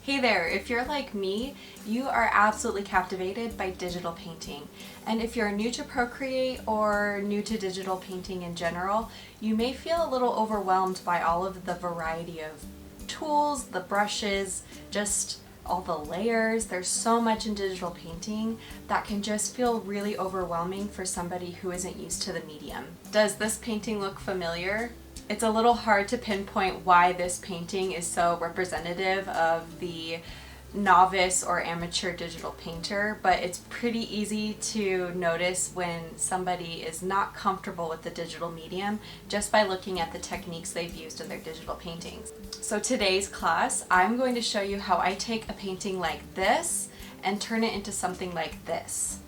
Hey there, if you're like me, you are absolutely captivated by digital painting. And if you're new to Procreate or new to digital painting in general, you may feel a little overwhelmed by all of the variety of tools, the brushes, just all the layers. There's so much in digital painting that can just feel really overwhelming for somebody who isn't used to the medium. Does this painting look familiar? It's a little hard to pinpoint why this painting is so representative of the novice or amateur digital painter, but it's pretty easy to notice when somebody is not comfortable with the digital medium just by looking at the techniques they've used in their digital paintings. So today's class, I'm going to show you how I take a painting like this and turn it into something like this.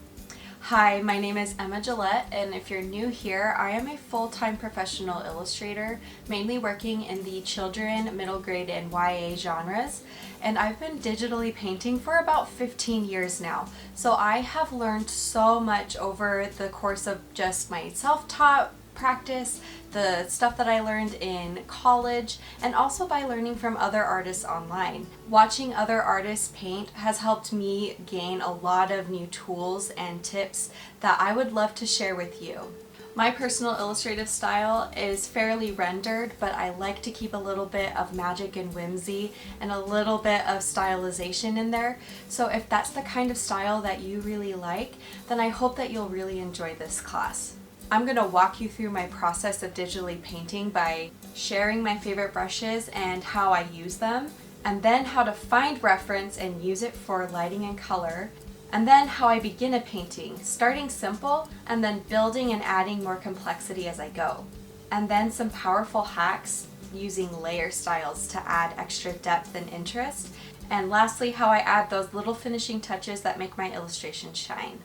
Hi, my name is Emma Gillette, and if you're new here, I am a full-time professional illustrator, mainly working in the children, middle grade, and YA genres, and I've been digitally painting for about 15 years now. So I have learned so much over the course of just my self-taught practice, the stuff that I learned in college, and also by learning from other artists online. Watching other artists paint has helped me gain a lot of new tools and tips that I would love to share with you. My personal illustrative style is fairly rendered, but I like to keep a little bit of magic and whimsy and a little bit of stylization in there. So if that's the kind of style that you really like, then I hope that you'll really enjoy this class. I'm going to walk you through my process of digitally painting by sharing my favorite brushes and how I use them, and then how to find reference and use it for lighting and color, and then how I begin a painting, starting simple and then building and adding more complexity as I go. And then some powerful hacks using layer styles to add extra depth and interest, and lastly how I add those little finishing touches that make my illustrations shine.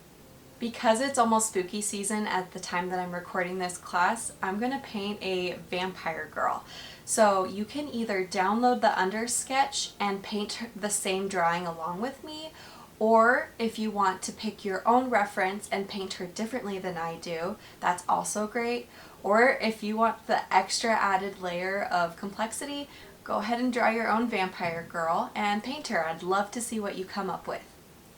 Because it's almost spooky season at the time that I'm recording this class, I'm going to paint a vampire girl. So you can either download the undersketch and paint the same drawing along with me, or if you want to pick your own reference and paint her differently than I do, that's also great. Or if you want the extra added layer of complexity, go ahead and draw your own vampire girl and paint her. I'd love to see what you come up with.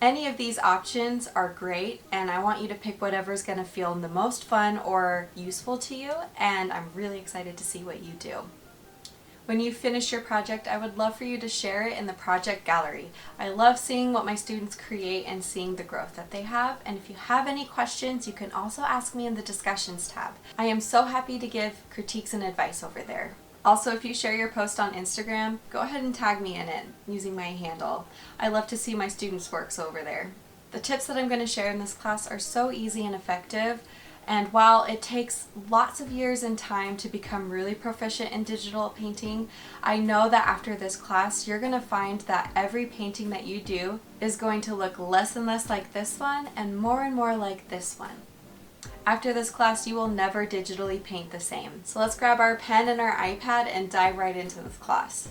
Any of these options are great, and I want you to pick whatever's going to feel the most fun or useful to you, and I'm really excited to see what you do. When you finish your project, I would love for you to share it in the project gallery. I love seeing what my students create and seeing the growth that they have, and if you have any questions, you can also ask me in the discussions tab. I am so happy to give critiques and advice over there. Also, if you share your post on Instagram, go ahead and tag me in it using my handle. I love to see my students' works over there. The tips that I'm going to share in this class are so easy and effective, and while it takes lots of years and time to become really proficient in digital painting, I know that after this class you're going to find that every painting that you do is going to look less and less like this one and more like this one. After this class, you will never digitally paint the same. So let's grab our pen and our iPad and dive right into this class.